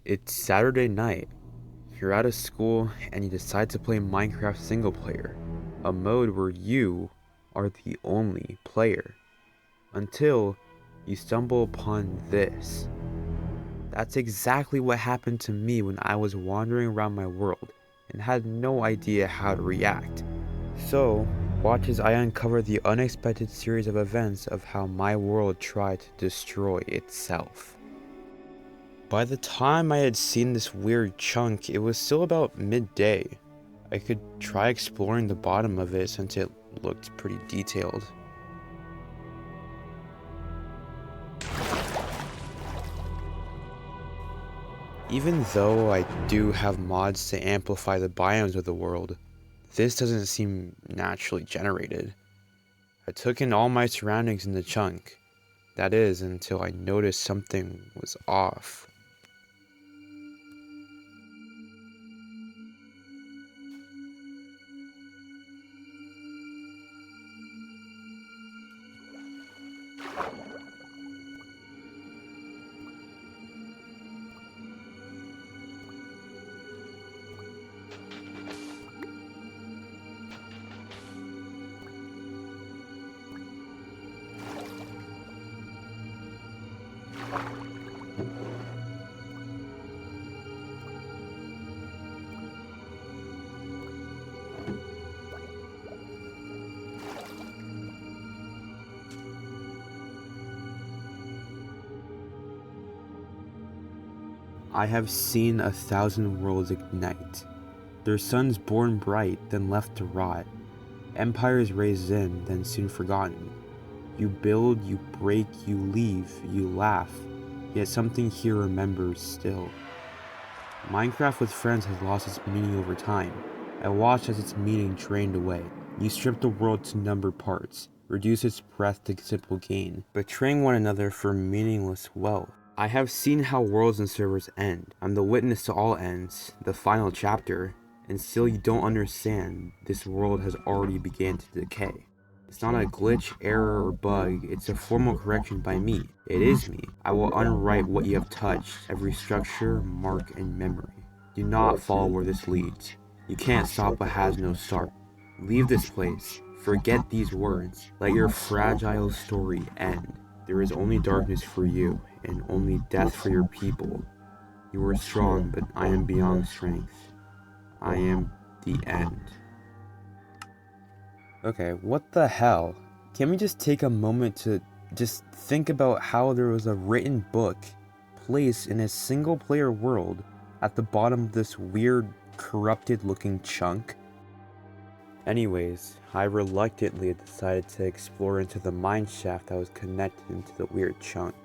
It's Saturday night. You're out of school and you decide to play Minecraft single player, a mode where you are the only player, until you stumble upon this. That's exactly what happened to me when I was wandering around my world and had no idea how to react. So, watch as I uncover the unexpected series of events of how my world tried to destroy itself. By the time I had seen this weird chunk, it was still about midday. I could try exploring the bottom of it since it looked pretty detailed. Even though I do have mods to amplify the biomes of the world, this doesn't seem naturally generated. I took in all my surroundings in the chunk. That is, until I noticed something was off. I have seen 1,000 worlds ignite, their suns born bright, then left to rot, empires raised in, then soon forgotten. You build, you break, you leave, you laugh, yet something here remembers still. Minecraft with friends has lost its meaning over time. I watched as its meaning drained away. You strip the world to numbered parts, reduce its breadth to simple gain, betraying one another for meaningless wealth. I have seen how worlds and servers end. I'm the witness to all ends, the final chapter, and still you don't understand this world has already began to decay. It's not a glitch, error, or bug, it's a formal correction by me. It is me. I will unwrite what you have touched, every structure, mark, and memory. Do not follow where this leads. You can't stop what has no start. Leave this place. Forget these words. Let your fragile story end. There is only darkness for you, and only death for your people. You are strong, but I am beyond strength. I am the end. Okay, what the hell? Can we just take a moment to just think about how there was a written book placed in a single player world at the bottom of this weird, corrupted looking chunk? Anyways, I reluctantly decided to explore into the mine shaft that was connected into the weird chunk.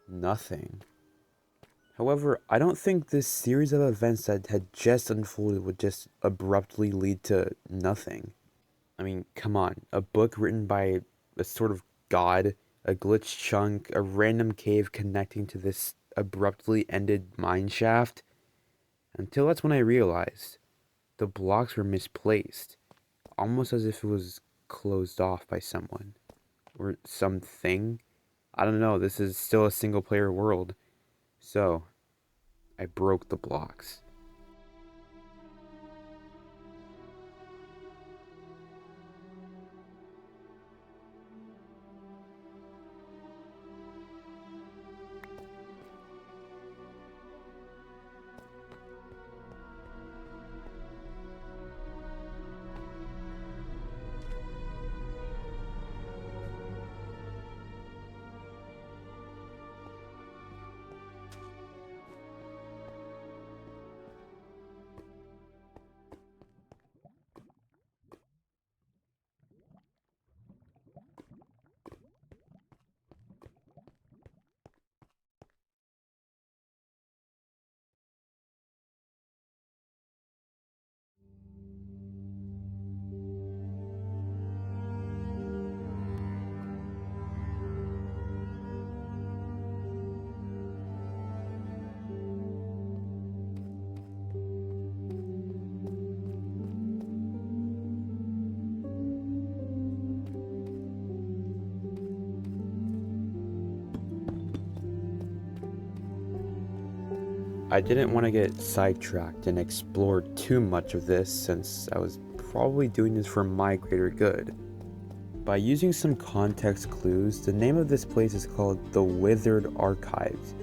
Nothing. However, I don't think this series of events that had just unfolded would just abruptly lead to nothing. I mean, come on, a book written by a sort of god, a glitch chunk, a random cave connecting to this abruptly ended mine shaft? Until that's when I realized the blocks were misplaced, almost as if it was closed off by someone or something. I don't know, this is still a single player world, so I broke the blocks. I didn't want to get sidetracked and explore too much of this since I was probably doing this for my greater good. By using some context clues, the name of this place is called the Withered Archives.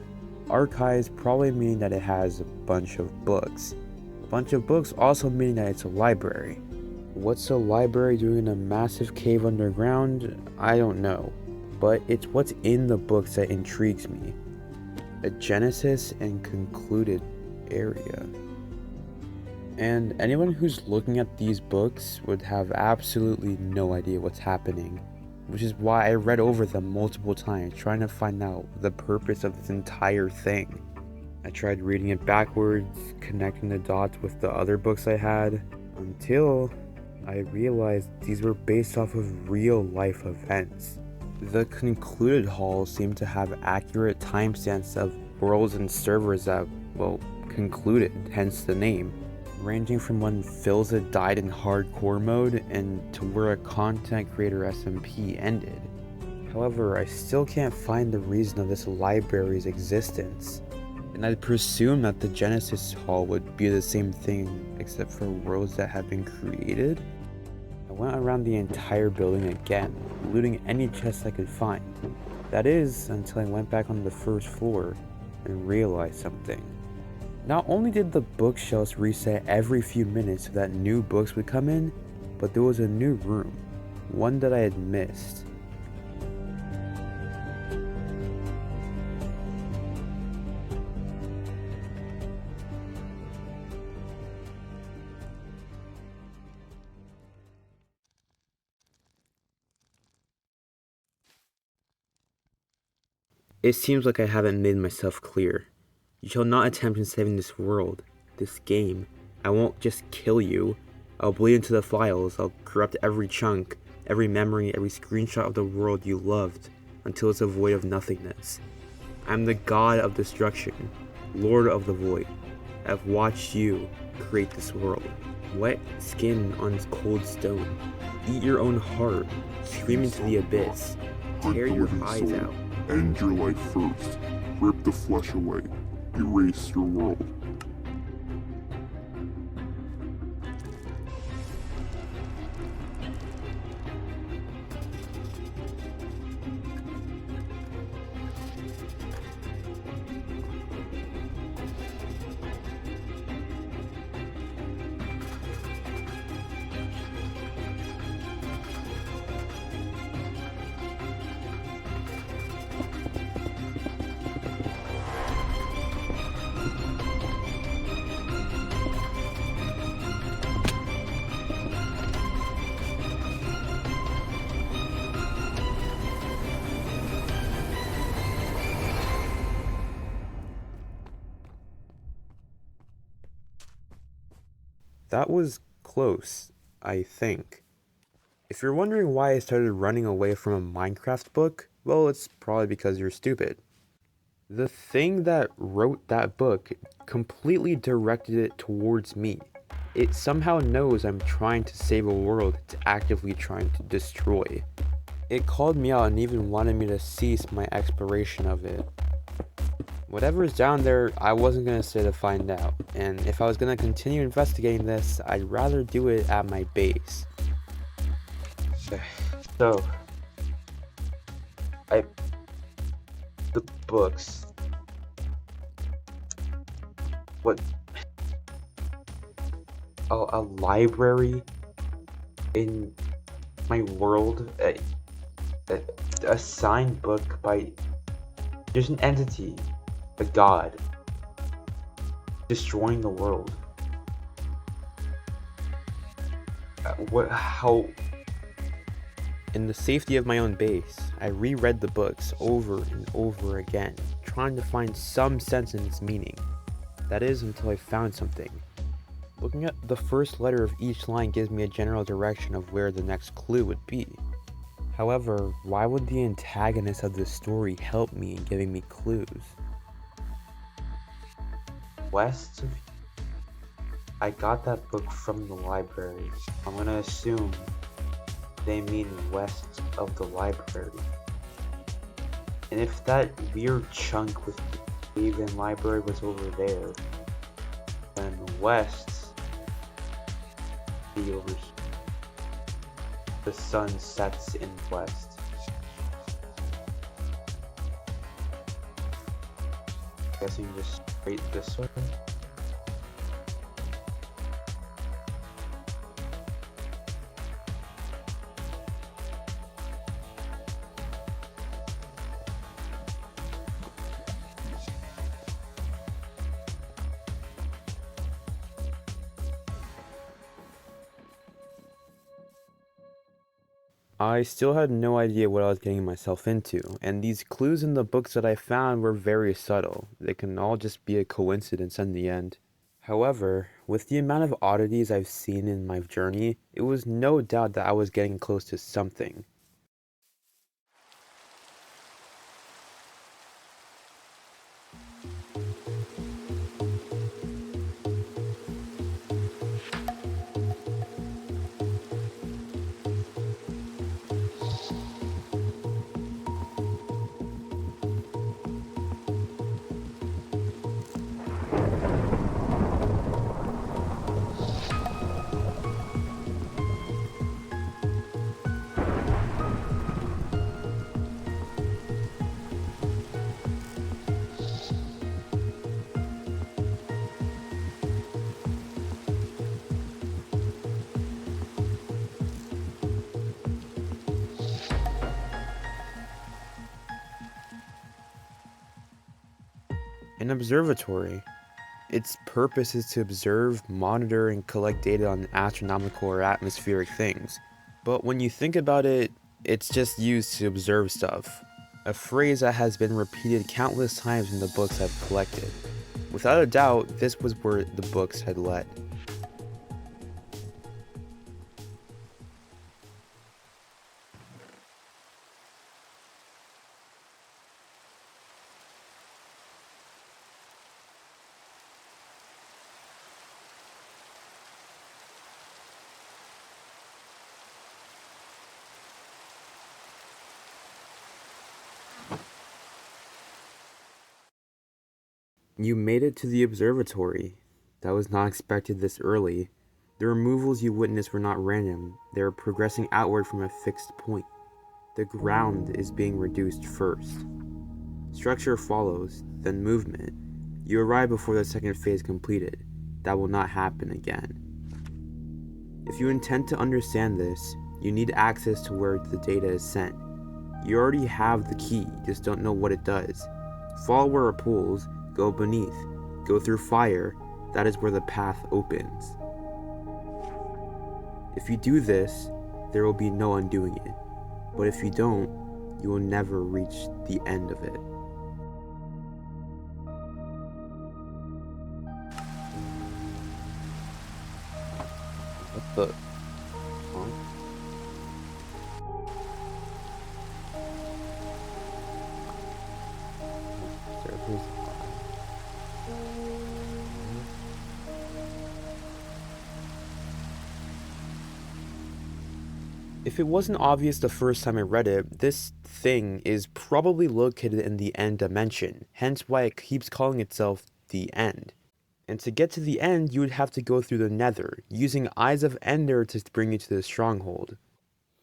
Archives probably meaning that it has a bunch of books. A bunch of books also meaning that it's a library. What's a library doing in a massive cave underground? I don't know, but it's what's in the books that intrigues me. A genesis and concluded area. And anyone who's looking at these books would have absolutely no idea what's happening, which is why I read over them multiple times trying to find out the purpose of this entire thing. I tried reading it backwards, connecting the dots with the other books I had, until I realized these were based off of real life events. The concluded halls seem to have accurate timestamps of worlds and servers that, well, concluded, hence the name, ranging from when Philza died in hardcore mode and to where a content creator SMP ended. However, I still can't find the reason of this library's existence, and I'd presume that the Genesis Hall would be the same thing except for worlds that have been created. I went around the entire building again, looting any chests I could find. That is, until I went back on the first floor and realized something. Not only did the bookshelves reset every few minutes so that new books would come in, but there was a new room, one that I had missed. It seems like I haven't made myself clear. You shall not attempt in saving this world, this game. I won't just kill you. I'll bleed into the files, I'll corrupt every chunk, every memory, every screenshot of the world you loved, until it's a void of nothingness. I'm the god of destruction, lord of the void. I've watched you create this world. Wet skin on cold stone. Eat your own heart, scream into the abyss. Tear your eyes out. End your life first. Rip the flesh away. Erase your world. That was close, I think. If you're wondering why I started running away from a Minecraft book, well, it's probably because you're stupid. The thing that wrote that book completely directed it towards me. It somehow knows I'm trying to save a world it's actively trying to destroy. It called me out and even wanted me to cease my exploration of it. Whatever's down there, I wasn't going to stay to find out, and if I was going to continue investigating this, I'd rather do it at my base. So, the books. What? A library in my world? A signed book by just an entity. A god destroying the world. How? In the safety of my own base, I reread the books over and over again, trying to find some sense in its meaning. That is, until I found something. Looking at the first letter of each line gives me a general direction of where the next clue would be. However, why would the antagonist of this story help me in giving me clues? West of... I got that book from the library. I'm gonna assume they mean west of the library. And if that weird chunk with Cave and library was over there. Then west, be over here. The sun sets in west. Guessing just straight this way. I still had no idea what I was getting myself into, and these clues in the books that I found were very subtle. They can all just be a coincidence in the end. However, with the amount of oddities I've seen in my journey, it was no doubt that I was getting close to something. An observatory. Its purpose is to observe, monitor, and collect data on astronomical or atmospheric things. But when you think about it, it's just used to observe stuff. A phrase that has been repeated countless times in the books I've collected. Without a doubt, this was where the books had led. You made it to the observatory. That was not expected this early. The removals you witnessed were not random. They were progressing outward from a fixed point. The ground is being reduced first. Structure follows, then movement. You arrive before the second phase completed. That will not happen again. If you intend to understand this, you need access to where the data is sent. You already have the key, just don't know what it does. Follow where it pulls, go beneath, go through fire, that is where the path opens. If you do this, there will be no undoing it. But if you don't, you will never reach the end of it. What the? Huh? Servers. If it wasn't obvious the first time I read it, this thing is probably located in the end dimension, hence why it keeps calling itself the end. And to get to the end, you would have to go through the nether, using Eyes of Ender to bring you to the stronghold.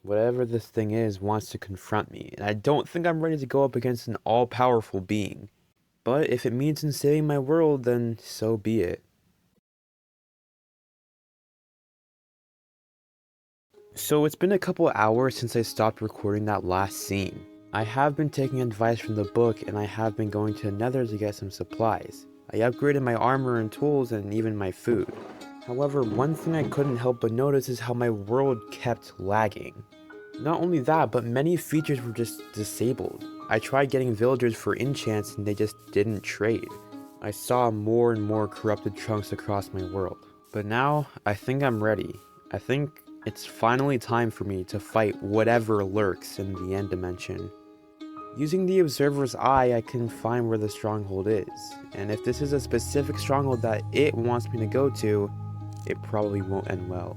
Whatever this thing is wants to confront me, and I don't think I'm ready to go up against an all-powerful being. But if it means in saving my world, then so be it. So it's been a couple hours since I stopped recording that last scene. I have been taking advice from the book, and I have been going to Nether to get some supplies. I upgraded my armor and tools and even my food. However, one thing I couldn't help but notice is how my world kept lagging. Not only that, but many features were just disabled. I tried getting villagers for enchants and they just didn't trade. I saw more and more corrupted trunks across my world. But now, I think I'm ready. I think it's finally time for me to fight whatever lurks in the end dimension. Using the observer's eye, I can find where the stronghold is, and if this is a specific stronghold that it wants me to go to, it probably won't end well.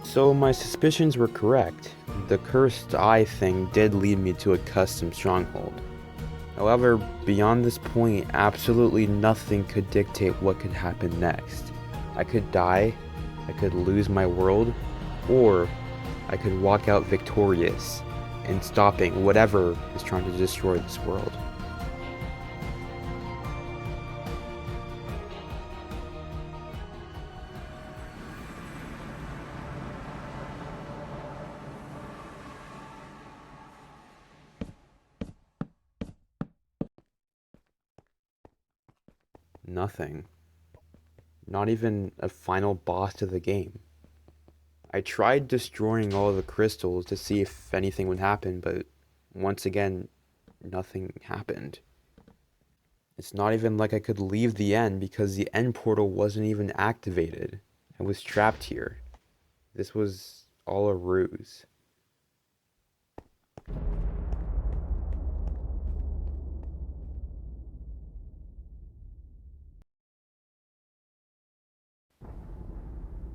So my suspicions were correct. The cursed eye thing did lead me to a custom stronghold. However, beyond this point, absolutely nothing could dictate what could happen next. I could die, I could lose my world, or I could walk out victorious and stopping whatever is trying to destroy this world. Nothing. Not even a final boss to the game. I tried destroying all the crystals to see if anything would happen, but once again, nothing happened. It's not even like I could leave the end because the end portal wasn't even activated. I was trapped here. This was all a ruse.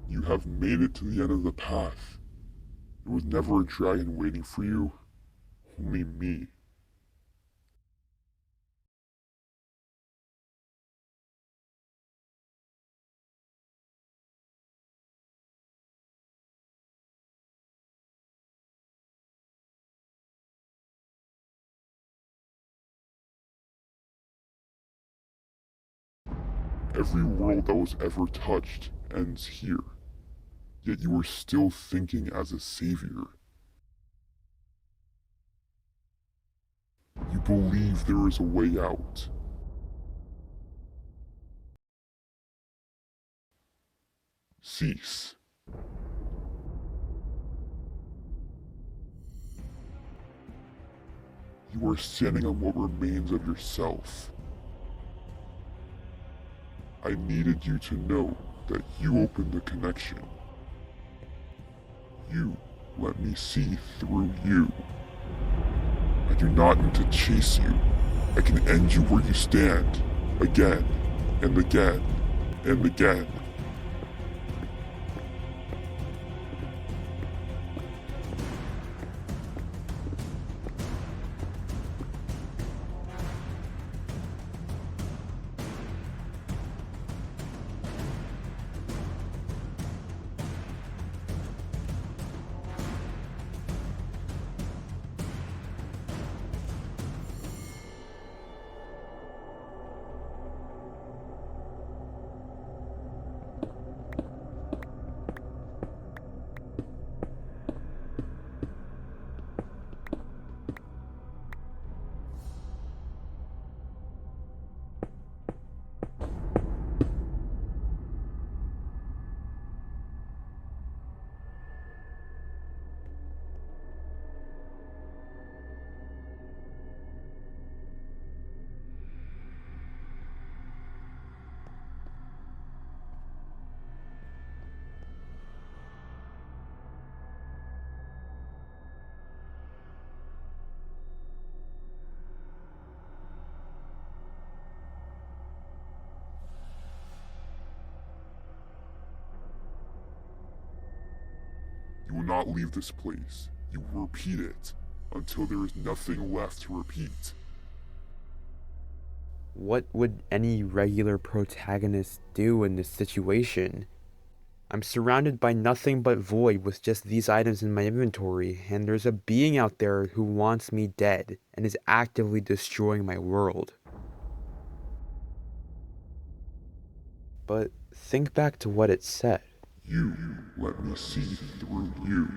You have made it to the end of the path. There was never a dragon waiting for you, only me. Every world that was ever touched ends here, yet you are still thinking as a savior. You believe there is a way out. Cease. You are standing on what remains of yourself. I needed you to know that you opened the connection. You let me see through you. I do not need to chase you. I can end you where you stand, again, and again, and again. You will not leave this place. You will repeat it until there is nothing left to repeat. What would any regular protagonist do in this situation? I'm surrounded by nothing but void with just these items in my inventory, and there's a being out there who wants me dead and is actively destroying my world. But think back to what it said. You let me see through you.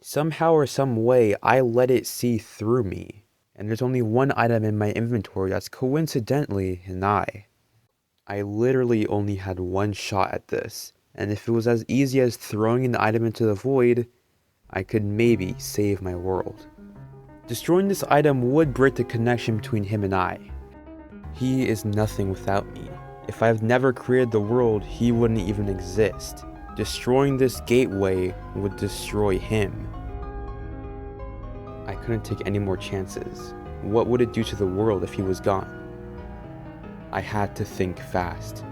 Somehow or some way, I let it see through me, and there's only one item in my inventory that's coincidentally an eye. I literally only had one shot at this, and if it was as easy as throwing an item into the void, I could maybe save my world. Destroying this item would break the connection between him and I. He is nothing without me. If I've never created the world, he wouldn't even exist. Destroying this gateway would destroy him. I couldn't take any more chances. What would it do to the world if he was gone? I had to think fast.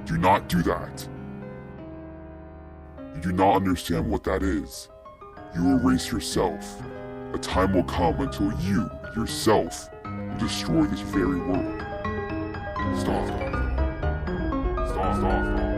Do not do that. You do not understand what that is. You erase yourself. A time will come until you, yourself, will destroy this very world. Stop. Stop. Stop.